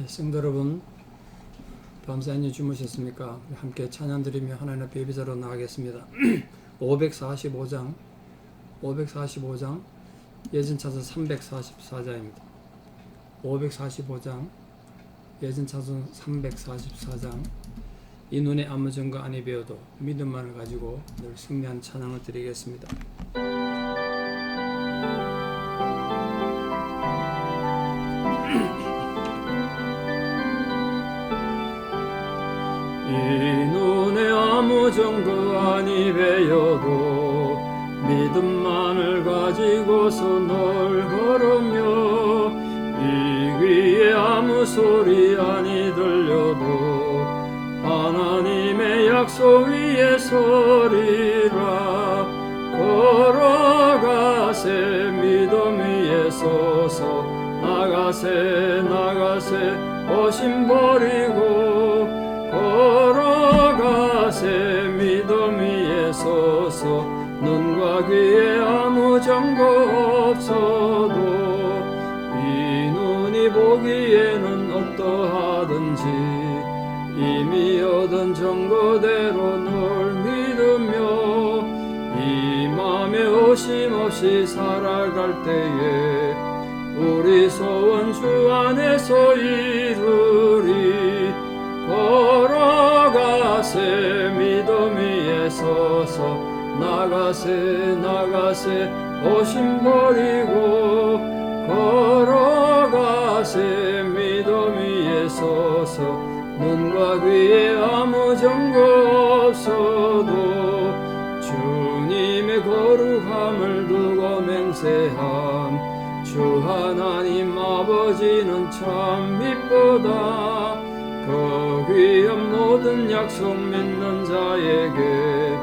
성도 여러분, 밤새 안녕히 주무셨습니까? 함께 찬양 드리며 하나님 앞에 예배자로 나가겠습니다. 545장 예전차선 344장입니다. 545장 예전차선 344장 이 눈에 아무 증거 아니 배워도 믿음만을 가지고 늘 승리한 찬양을 드리겠습니다. 이 눈에 아무 정도 아니 배워도 믿음만을 가지고서 널 걸으며 이 귀에 아무 소리 아니 들려도 하나님의 약속 위에 서리라. 걸어가세 믿음 위에 서서 나가세 오심 버리고 걸어가세 믿음 위에 서서 눈과 귀에 아무 증거 없어도 이 눈이 보기에는 어떠하든지 이미 얻은 증거대로 널 믿으며 이 맘에 오심없이 살아갈 때에 우리 소원 주 안에서 이루리. 걸어가세 믿음 위에 서서 나가세 오심 버리고 걸어가세 믿음 위에 서서 눈과 귀에 아무 증거 없어도 주님의 거룩함을 두고 맹세함. 주 하나님 아버지는 참 미쁘다. 그 귀한 모든 약속 믿는 자에게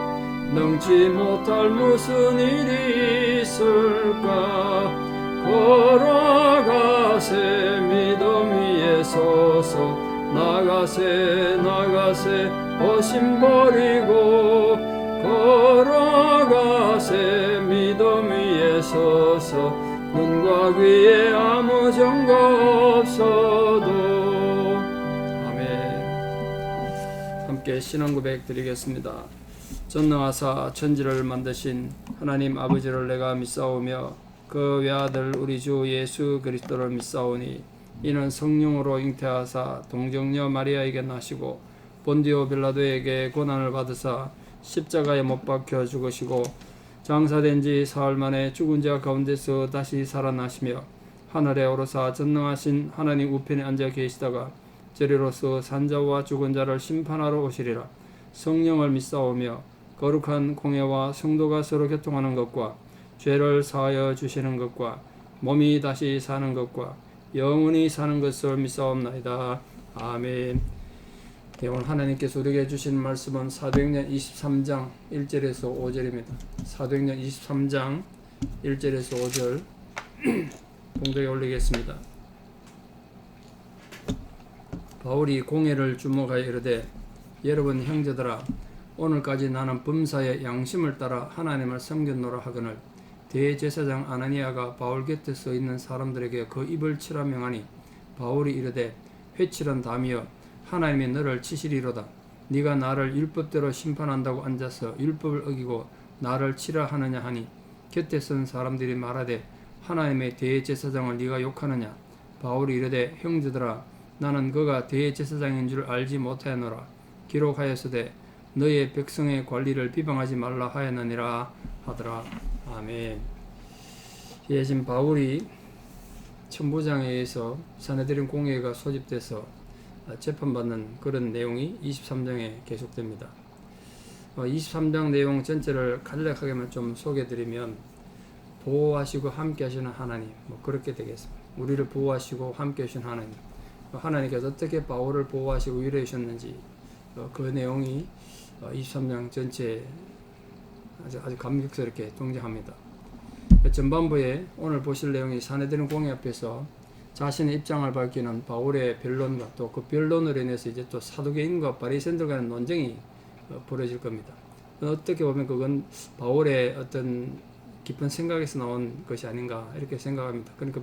능치 못할 무슨 일이 있을까. 걸어가세 믿음 위에 서서 나가세 오심 버리고 걸어가세 믿음 위에 서서 눈과 귀에 아무 증거 없어도. 함께 신앙 고백 드리겠습니다. 전능하사 천지를 만드신 하나님 아버지를 내가 믿사오며 그 외아들 우리 주 예수 그리스도를 믿사오니 이는 성령으로 잉태하사 동정녀 마리아에게 나시고 본디오 빌라도에게 고난을 받으사 십자가에 못 박혀 죽으시고 장사된 지 사흘 만에 죽은 자 가운데서 다시 살아나시며 하늘에 오르사 전능하신 하나님 우편에 앉아 계시다가 저리로서 산자와 죽은 자를 심판하러 오시리라. 성령을 믿사오며 거룩한 공예와 성도가 서로 교통하는 것과 죄를 사하여 주시는 것과 몸이 다시 사는 것과 영원히 사는 것을 믿사옵나이다. 아멘. 오늘 하나님께서 우리에게 주신 말씀은 사도행전 23장 1절에서 5절입니다. 사도행전 23장 1절에서 5절 공독에 올리겠습니다. 바울이 공회를 주목하여 이르되 여러분 형제들아 오늘까지 나는 범사의 양심을 따라 하나님을 섬겼노라 하거늘 대제사장 아나니아가 바울 곁에 서 있는 사람들에게 그 입을 치라 명하니 바울이 이르되 회칠한 담이여 하나님이 너를 치시리로다. 네가 나를 율법대로 심판한다고 앉아서 율법을 어기고 나를 치라 하느냐 하니 곁에 선 사람들이 말하되 하나님의 대제사장을 네가 욕하느냐. 바울이 이르되 형제들아 나는 그가 대제사장인 줄 알지 못하였노라. 기록하였으되 너의 백성의 관리를 비방하지 말라 하였느니라 하더라. 아멘. 지금 바울이 천부장에 의해서 사내들인 공회가 소집돼서 재판받는 그런 내용이 23장에 계속됩니다. 23장 내용 전체를 간략하게만 좀 소개해드리면 보호하시고 함께 하시는 하나님, 그렇게 되겠습니다. 우리를 보호하시고 함께 하시는 하나님, 하나님께서 어떻게 바울을 보호하시고 위로해 주셨는지 그 내용이 23장 전체에 아주 감격스럽게 등장합니다. 전반부에 오늘 보실 내용이 사내들인 공회 앞에서 자신의 입장을 밝히는 바울의 변론과 또 그 변론으로 인해서 이제 또 사두개인과 바리새인들 간의 논쟁이 벌어질 겁니다. 어떻게 보면 그건 바울의 어떤 깊은 생각에서 나온 것이 아닌가 이렇게 생각합니다. 그러니까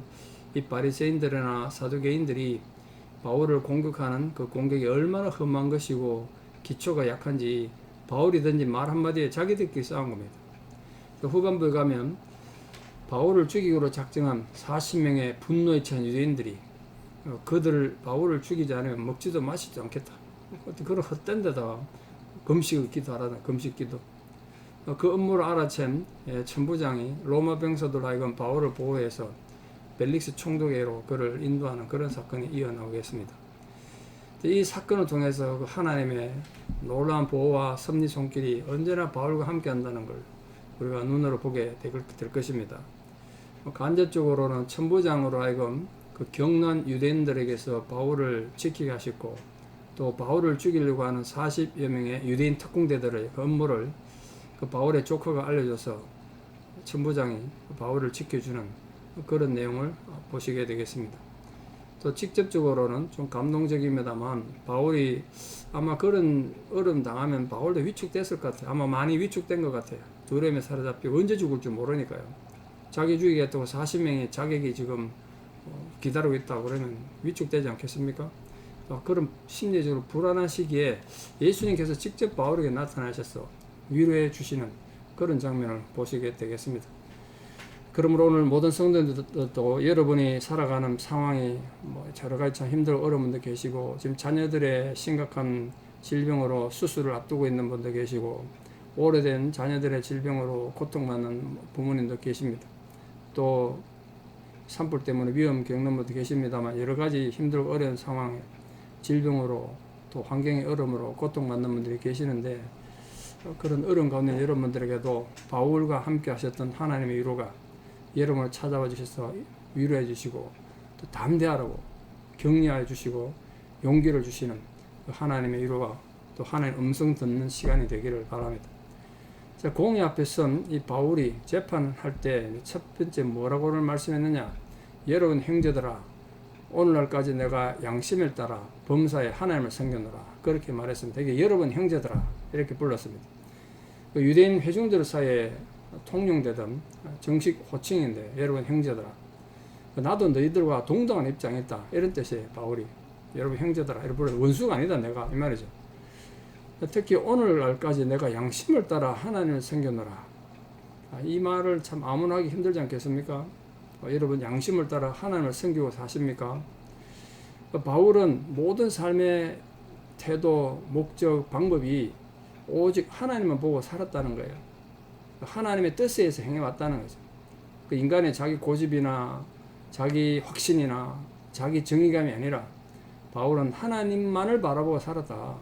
이 바리새인들이나 사두개인들이 바울을 공격하는 그 공격이 얼마나 험한 것이고 기초가 약한지 바울이 던진 말 한마디에 자기들끼리 싸운 겁니다. 후반부에 가면 바울을 죽이기로 작정한 40명의 분노에 찬 유대인들이 그들을 바울을 죽이지 않으면 먹지도 마시지도 않겠다. 그런 헛된 데다가 금식을 기도하라는 금식 기도. 그 업무를 알아챈 천부장이 로마 병사들 하여금 바울을 보호해서 벨릭스 총독에게로 그를 인도하는 그런 사건이 이어나오겠습니다. 이 사건을 통해서 하나님의 놀라운 보호와 섭리 손길이 언제나 바울과 함께 한다는 걸 우리가 눈으로 보게 될 것입니다. 간접적으로는 천부장으로 하여금 그 경난 유대인들에게서 바울을 지키게 하셨고 또 바울을 죽이려고 하는 40여 명의 유대인 특공대들의 그 업무를 그 바울의 조커가 알려줘서 천부장이 바울을 지켜주는 그런 내용을 보시게 되겠습니다. 또 직접적으로는 좀 감동적입니다만 바울이 아마 그런 어려움 당하면 바울도 위축됐을 것 같아요. 아마 많이 위축된 것 같아요. 두려움에 사로잡히고 언제 죽을지 모르니까요. 자기 죽이겠다고 40명의 자객이 지금 기다리고 있다고 그러면 위축되지 않겠습니까? 그런 심리적으로 불안한 시기에 예수님께서 직접 바울에게 나타나셔서 위로해 주시는 그런 장면을 보시게 되겠습니다. 그러므로 오늘 모든 성도들도 여러분이 살아가는 상황이 여러 가지 참 힘들고 어려운 분도 계시고 지금 자녀들의 심각한 질병으로 수술을 앞두고 있는 분도 계시고 오래된 자녀들의 질병으로 고통받는 부모님도 계십니다. 또 산불 때문에 위험 겪는 분도 계십니다만 여러 가지 힘들고 어려운 상황에 질병으로 또 환경의 어려움으로 고통받는 분들이 계시는데 그런 어려운 가운데 여러분들에게도 바울과 함께 하셨던 하나님의 위로가 여러분을 찾아와 주셔서 위로해 주시고 또 담대하라고 격려해 주시고 용기를 주시는 하나님의 위로가 또 하나님의 음성 듣는 시간이 되기를 바랍니다. 자, 공의 앞에 선 이 바울이 재판할 때 첫 번째 뭐라고를 말씀했느냐? 여러분 형제들아 오늘날까지 내가 양심을 따라 범사에 하나님을 섬겼노라 그렇게 말했습니다. 이게 여러분 형제들아 이렇게 불렀습니다. 그 유대인 회중들 사이에 통용되던 정식 호칭인데 여러분 형제들아 나도 너희들과 동등한 입장에 있다 이런 뜻이에요. 바울이 여러분 형제들아 이렇게 불러 원수가 아니다 내가 이 말이죠. 특히 오늘날까지 내가 양심을 따라 하나님을 섬겼노라 이 말을 참 아문하기 힘들지 않겠습니까? 여러분 양심을 따라 하나님을 섬기고 사십니까? 바울은 모든 삶의 태도, 목적, 방법이 오직 하나님만 보고 살았다는 거예요. 하나님의 뜻에 의해서 행해왔다는 거죠. 그 인간의 자기 고집이나 자기 확신이나 자기 정의감이 아니라 바울은 하나님만을 바라보고 살았다.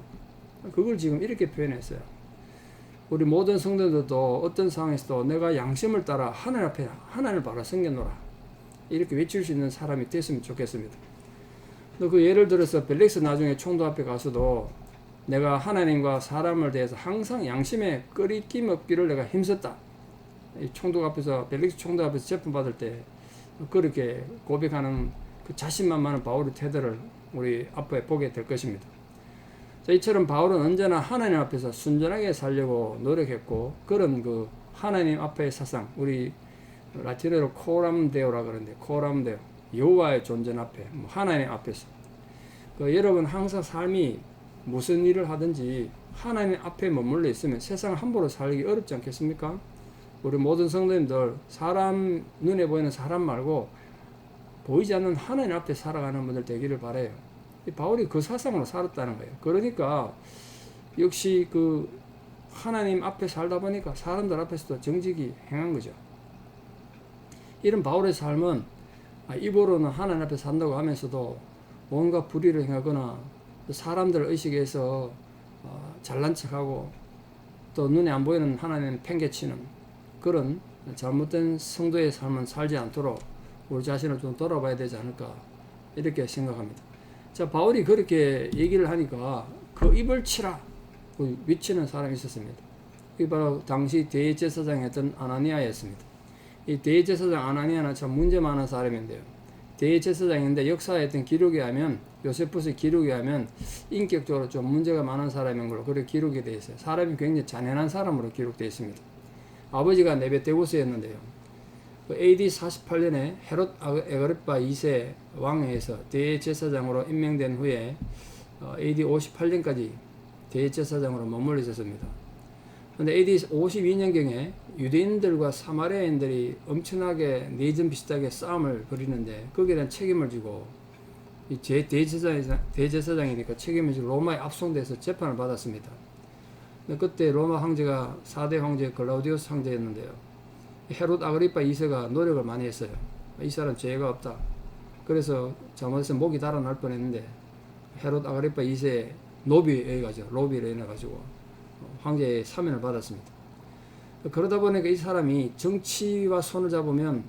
그걸 지금 이렇게 표현했어요. 우리 모든 성도들도 어떤 상황에서도 내가 양심을 따라 하나님 앞에 하나님을 바라 섬겨노라 이렇게 외칠 수 있는 사람이 됐으면 좋겠습니다. 또 그 예를 들어서 벨릭스 나중에 총독 앞에 가서도 내가 하나님과 사람을 대해서 항상 양심에 끄리낌 없기를 내가 힘썼다. 이 총독 앞에서 벨릭스 총독 앞에서 재판 받을 때 그렇게 고백하는 그 자신만만한 바울의 태도를 우리 앞에 보게 될 것입니다. 자, 이처럼 바울은 언제나 하나님 앞에서 순전하게 살려고 노력했고 그런 그 하나님 앞의 사상 우리 라틴어로 코람데오라 그러는데 코람데오 여호와의 존재 앞에 하나님 앞에서 여러분 항상 삶이 무슨 일을 하든지 하나님 앞에 머물러 있으면 세상을 함부로 살기 어렵지 않겠습니까? 우리 모든 성도님들 사람 눈에 보이는 사람 말고 보이지 않는 하나님 앞에 살아가는 분들 되기를 바라요. 바울이 그 사상으로 살았다는 거예요. 그러니까 역시 그 하나님 앞에 살다 보니까 사람들 앞에서도 정직히 행한 거죠. 이런 바울의 삶은 입으로는 하나님 앞에 산다고 하면서도 뭔가 불의를 행하거나 사람들을 의식해서 잘난 척하고 또 눈에 안 보이는 하나님을 팽개치는 그런 잘못된 성도의 삶은 살지 않도록 우리 자신을 좀 돌아봐야 되지 않을까 이렇게 생각합니다. 자, 바울이 그렇게 얘기를 하니까 그 입을 치라 외치는 사람이 있었습니다. 이 바로 당시 대제사장이었던 아나니아였습니다. 이 대제사장 아나니아는 참 문제 많은 사람인데요. 대제사장인데 역사에 어떤 기록에 하면 요세푸스의 기록에 하면 인격적으로 좀 문제가 많은 사람인 걸로 그렇게 기록이 되어 있어요. 사람이 굉장히 잔인한 사람으로 기록되어 있습니다. 아버지가 네베데우스였는데요. AD 48년에 헤롯 아그리파 2세 왕에서 대제사장으로 임명된 후에 AD 58년까지 대제사장으로 머물러 있었습니다. 그런데 AD 52년경에 유대인들과 사마리아인들이 엄청나게 내전 비슷하게 싸움을 벌이는데 거기에 대한 책임을 지고 대제사장이니까 책임을 지고 로마에 압송돼서 재판을 받았습니다. 그때 로마 황제가 4대 황제 글라우디우스 황제였는데요. 헤롯 아그리파 2세가 노력을 많이 했어요. 이 사람 죄가 없다. 그래서 잘못해서 목이 달아날 뻔했는데 헤롯 아그리파 2세 노비에 가지고 로비를 인해가지고 황제의 사면을 받았습니다. 그러다 보니까 이 사람이 정치와 손을 잡으면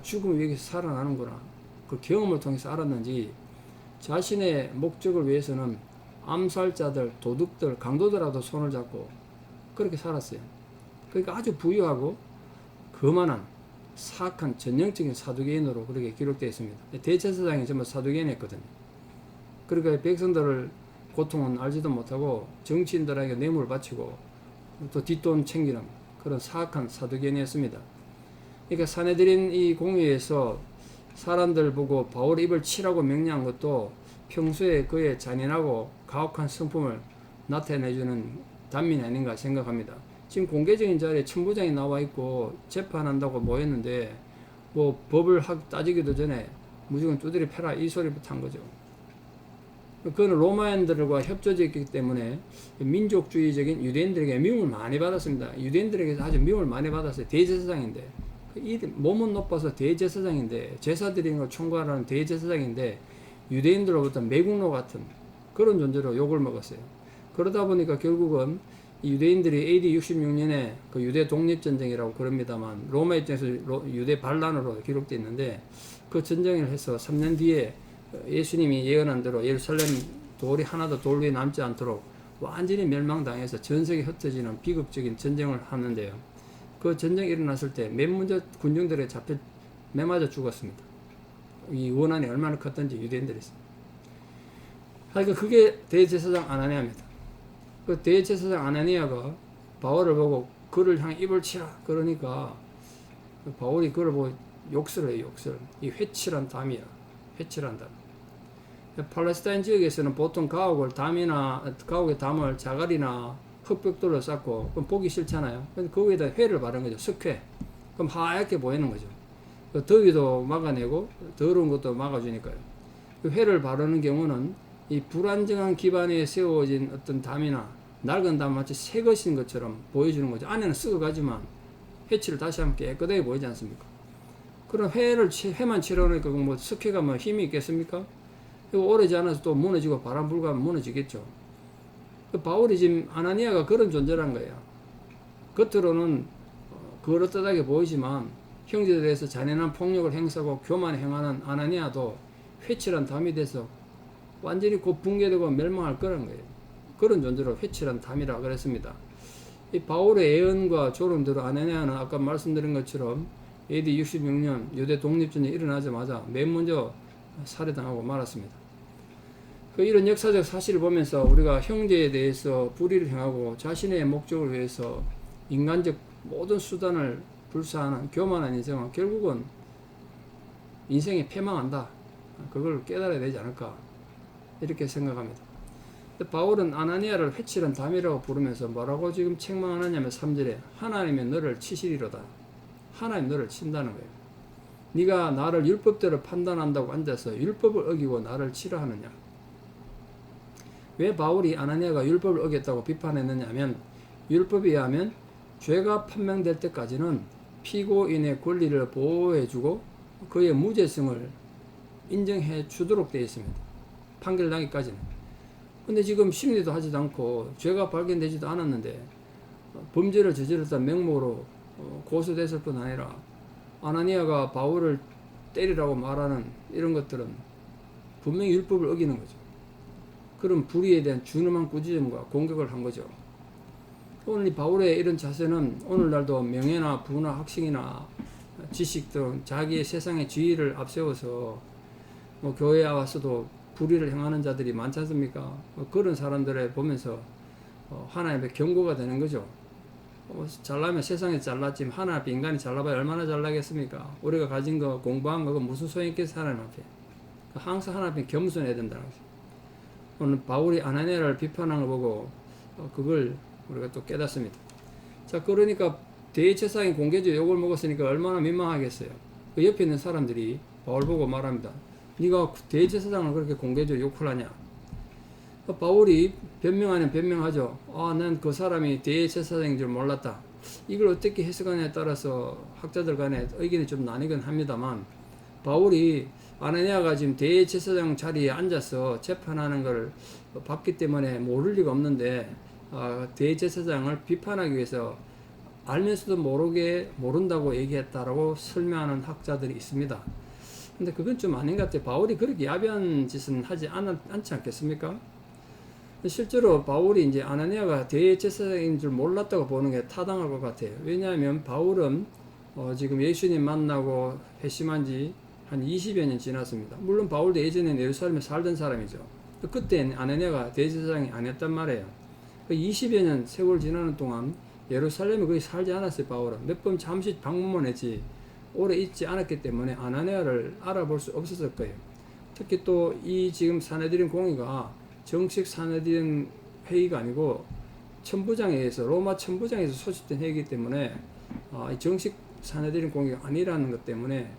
죽음이 여기서 살아나는구나. 그 경험을 통해서 알았는지 자신의 목적을 위해서는 암살자들, 도둑들, 강도들하고도 손을 잡고 그렇게 살았어요. 그러니까 아주 부유하고 거만한 사악한 전형적인 사두개인으로 그렇게 기록되어 있습니다. 대제사장이 전부 사두개인이었거든요. 그러니까 백성들을 고통은 알지도 못하고 정치인들에게 뇌물을 바치고 또 뒷돈 챙기는 그런 사악한 사두개인이었습니다. 그러니까 사내들인 이 공회에서 사람들 보고 바울 입을 치라고 명령한 것도 평소에 그의 잔인하고 가혹한 성품을 나타내주는 단면이 아닌가 생각합니다. 지금 공개적인 자리에 천부장이 나와 있고 재판한다고 모였는데 뭐 법을 따지기도 전에 무조건 두드려 패라 이 소리부터 한 거죠. 그는 로마인들과 협조적이기 때문에 민족주의적인 유대인들에게 미움을 많이 받았습니다. 유대인들에게서 아주 미움을 많이 받았어요. 대제사장인데 이 몸은 높아서 대제사장인데 제사 드리는 걸 총괄하는 대제사장인데 유대인들로부터 매국노 같은 그런 존재로 욕을 먹었어요. 그러다 보니까 결국은 유대인들이 AD 66년에 그 유대 독립전쟁이라고 그럽니다만 로마 입장에서 유대 반란으로 기록되어 있는데 그 전쟁을 해서 3년 뒤에 예수님이 예언한 대로 예루살렘 돌이 하나도 돌 위에 남지 않도록 완전히 멸망당해서 전세계 흩어지는 비극적인 전쟁을 하는데요. 그 전쟁이 일어났을 때 맨 먼저 군중들에 잡혀 매맞아 죽었습니다. 이 원한이 얼마나 컸던지 유대인들이 있습니다. 그러니까 그게 대제사장 아나니아입니다. 그 대제사장 아나니아가 바울을 보고 그를 향해 입을 치라 그러니까 바울이 그를 보고 욕설 해요. 욕설. 이 회칠한 담이야. 회칠한 담. 팔레스타인 지역에서는 보통 가옥의 담을 자갈이나 흙벽돌로 쌓고 그럼 보기 싫잖아요. 근데 거기에다 회를 바른 거죠. 석회. 그럼 하얗게 보이는 거죠. 더위도 막아내고 더러운 것도 막아주니까요. 그 회를 바르는 경우는 이 불안정한 기반에 세워진 어떤 담이나 낡은 담 마치 새 것인 것처럼 보여주는 거죠. 안에는 썩어가지만 회칠을 다시 하면 깨끗하게 보이지 않습니까? 그럼 회만 칠해놓으니까 뭐 석회가 뭐 힘이 있겠습니까? 오래지 않아서 또 무너지고 바람 불가면 무너지겠죠. 바울이 지금 아나니아가 그런 존재란 거예요. 겉으로는 그럴듯하게 보이지만 형제들에 대해서 잔인한 폭력을 행사하고 교만을 행하는 아나니아도 회칠한 담이 돼서 완전히 곧 붕괴되고 멸망할 거란 거예요. 그런 존재로 회칠한 담이라고 그랬습니다. 이 바울의 예언과 조론대로 아나니아는 아까 말씀드린 것처럼 AD 66년 유대 독립전쟁이 일어나자마자 맨 먼저 살해당하고 말았습니다. 이런 역사적 사실을 보면서 우리가 형제에 대해서 불의를 행하고 자신의 목적을 위해서 인간적 모든 수단을 불사하는 교만한 인생은 결국은 인생이 패망한다. 그걸 깨달아야 되지 않을까 이렇게 생각합니다. 바울은 아나니아를 회칠한 담이라고 부르면서 뭐라고 지금 책망하느냐면 3절에 하나님이 너를 치시리로다. 하나님 너를 친다는 거예요. 네가 나를 율법대로 판단한다고 앉아서 율법을 어기고 나를 치라 하느냐. 왜 바울이 아나니아가 율법을 어겼다고 비판했느냐 하면 율법에 의하면 죄가 판명될 때까지는 피고인의 권리를 보호해주고 그의 무죄성을 인정해 주도록 되어 있습니다. 판결나기까지는. 근데 지금 심리도 하지도 않고 죄가 발견되지도 않았는데 범죄를 저질렀다는 명목으로 고소됐을 뿐 아니라 아나니아가 바울을 때리라고 말하는 이런 것들은 분명히 율법을 어기는 거죠. 그런 불의에 대한 준엄한 꾸짖음과 공격을 한 거죠. 오늘 이 바울의 이런 자세는 오늘날도 명예나 부나 학식이나 지식 등 자기의 세상의 지위를 앞세워서 교회에 와서도 불의를 행하는 자들이 많지 않습니까? 그런 사람들을 보면서 하나님의 경고가 되는 거죠. 잘나면 세상에 잘났지만 하나님 앞에 인간이 잘나봐야 얼마나 잘나겠습니까? 우리가 가진 거 공부한 거 무슨 소용 있겠어 하나님 앞에. 항상 하나님 앞에 겸손해야 된다는 거죠. 오늘 바울이 아나니아를 비판한 거 보고 그걸 우리가 또 깨닫습니다. 자, 그러니까 대제사장이 공개적으로 욕을 먹었으니까 얼마나 민망하겠어요. 그 옆에 있는 사람들이 바울 보고 말합니다. 네가 대제사장을 그렇게 공개적으로 욕을 하냐? 바울이 변명 아니면 변명하죠. 난 그 사람이 대제사장인 줄 몰랐다. 이걸 어떻게 해석하냐에 따라서 학자들 간에 의견이 좀 나뉘긴 합니다만, 바울이 아나니아가 지금 대제사장 자리에 앉아서 재판하는 걸 봤기 때문에 모를 리가 없는데, 대제사장을 비판하기 위해서 알면서도 모른다고 얘기했다라고 설명하는 학자들이 있습니다. 근데 그건 좀 아닌 것 같아요. 바울이 그렇게 야비한 짓은 하지 않지 않겠습니까? 실제로 바울이 이제 아나니아가 대제사장인 줄 몰랐다고 보는 게 타당할 것 같아요. 왜냐하면 바울은 지금 예수님 만나고 회심한 지 한 20여 년 지났습니다. 물론 바울도 예전에 예루살렘에 살던 사람이죠. 그때 아나니아가 대제사장이 아니었단 말이에요. 20여 년 세월 지나는 동안 예루살렘에 거의 살지 않았어요. 바울은 몇 번 잠시 방문만 했지 오래 있지 않았기 때문에 아나니아를 알아볼 수 없었을 거예요. 특히 또 이 지금 사내들인 공의가 정식 사내들인 회의가 아니고 천부장에 의해서 로마 천부장에서 소집된 회의이기 때문에 정식 사내들인 공의가 아니라는 것 때문에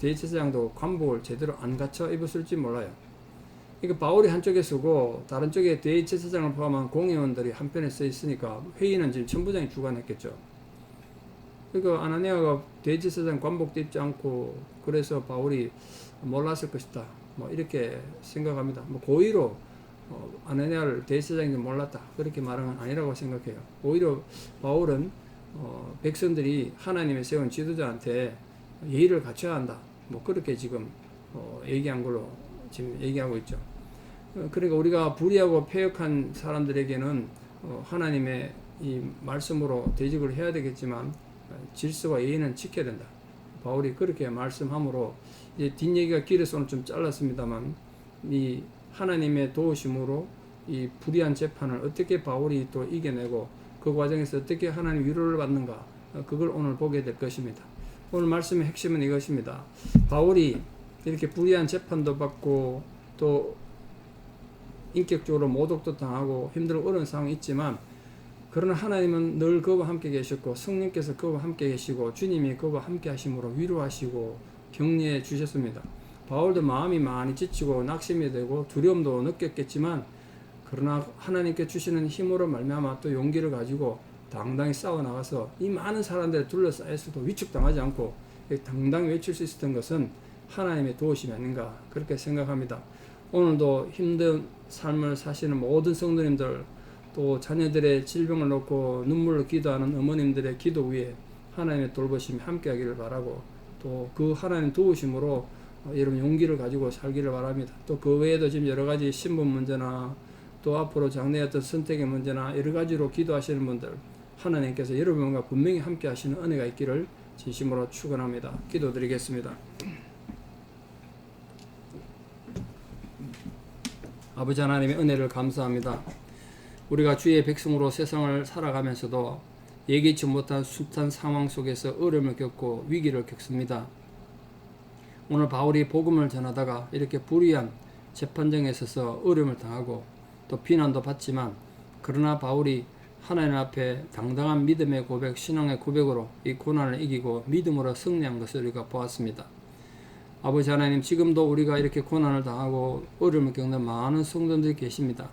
대제사장도 관복을 제대로 안 갖춰 입었을지 몰라요. 그러니까 바울이 한쪽에 서고 다른 쪽에 대제사장을 포함한 공의원들이 한편에 서 있으니까 회의는 지금 천부장이 주관했겠죠. 그러니까 아나니아가 대제사장 관복도 입지 않고 그래서 바울이 몰랐을 것이다. 뭐 이렇게 생각합니다. 뭐 고의로 아나니아를 대제사장인 몰랐다 그렇게 말한 건 아니라고 생각해요. 오히려 바울은 백성들이 하나님의 세운 지도자한테 예의를 갖춰야 한다. 뭐 그렇게 지금 얘기한 걸로 지금 얘기하고 있죠. 그러니까 우리가 불의하고 패역한 사람들에게는 하나님의 이 말씀으로 대직을 해야 되겠지만 질서와 예의는 지켜야 된다. 바울이 그렇게 말씀함으로 이제 뒷얘기가 길어서 오늘 좀 잘랐습니다만 이 하나님의 도우심으로 이 불의한 재판을 어떻게 바울이 또 이겨내고 그 과정에서 어떻게 하나님 위로를 받는가 그걸 오늘 보게 될 것입니다. 오늘 말씀의 핵심은 이것입니다. 바울이 이렇게 불의한 재판도 받고 또 인격적으로 모독도 당하고 힘들고 어려운 상황이 있지만 그러나 하나님은 늘 그와 함께 계셨고 성령께서 그와 함께 계시고 주님이 그와 함께 하심으로 위로하시고 격려해 주셨습니다. 바울도 마음이 많이 지치고 낙심이 되고 두려움도 느꼈겠지만 그러나 하나님께 주시는 힘으로 말미암아 또 용기를 가지고 당당히 싸워 나가서 이 많은 사람들에 둘러싸여서도 위축당하지 않고 당당히 외칠 수 있었던 것은 하나님의 도우심이 아닌가 그렇게 생각합니다. 오늘도 힘든 삶을 사시는 모든 성도님들 또 자녀들의 질병을 놓고 눈물로 기도하는 어머님들의 기도 위에 하나님의 돌보심이 함께하기를 바라고 또 그 하나님 도우심으로 여러분 용기를 가지고 살기를 바랍니다. 또 그 외에도 지금 여러 가지 신분 문제나 또 앞으로 장래의 어떤 선택의 문제나 여러 가지로 기도하시는 분들 하나님께서 여러분과 분명히 함께 하시는 은혜가 있기를 진심으로 축원합니다. 기도드리겠습니다. 아버지 하나님의 은혜를 감사합니다. 우리가 주의 백성으로 세상을 살아가면서도 예기치 못한 숱한 상황 속에서 어려움을 겪고 위기를 겪습니다. 오늘 바울이 복음을 전하다가 이렇게 불의한 재판정에 서서 어려움을 당하고 또 비난도 받지만 그러나 바울이 하나님 앞에 당당한 믿음의 고백, 신앙의 고백으로 이 고난을 이기고 믿음으로 승리한 것을 우리가 보았습니다. 아버지 하나님, 지금도 우리가 이렇게 고난을 당하고 어려움을 겪는 많은 성도들이 계십니다.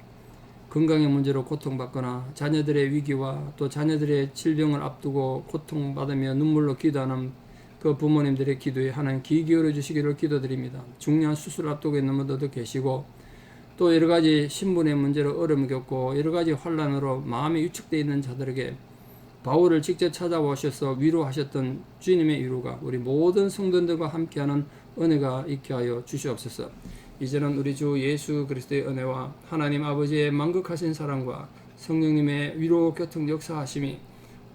건강의 문제로 고통받거나 자녀들의 위기와 또 자녀들의 질병을 앞두고 고통받으며 눈물로 기도하는 그 부모님들의 기도에 하나님 귀 기울여 주시기를 기도드립니다. 중요한 수술을 앞두고 있는 분들도 계시고 또 여러 가지 신분의 문제로 어려움을 겪고 여러 가지 환난으로 마음이 위축되어 있는 자들에게 바울을 직접 찾아오셔서 위로하셨던 주님의 위로가 우리 모든 성도들과 함께하는 은혜가 있게 하여 주시옵소서. 이제는 우리 주 예수 그리스도의 은혜와 하나님 아버지의 만극하신 사랑과 성령님의 위로 교통 역사하심이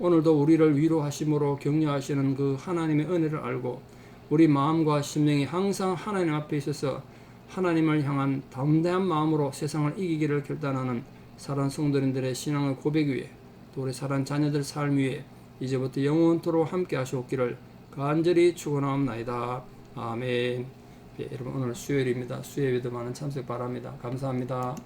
오늘도 우리를 위로하심으로 격려하시는 그 하나님의 은혜를 알고 우리 마음과 심령이 항상 하나님 앞에 있어서 하나님을 향한 담대한 마음으로 세상을 이기기를 결단하는 사랑하는 성도님들의 신앙의 고백 위에 또 우리 사랑 자녀들 삶 위에 이제부터 영원토록 함께 하시옵기를 간절히 축원하옵나이다. 아멘. 예, 여러분 오늘 수요일입니다. 수요일에도 많은 참석 바랍니다. 감사합니다.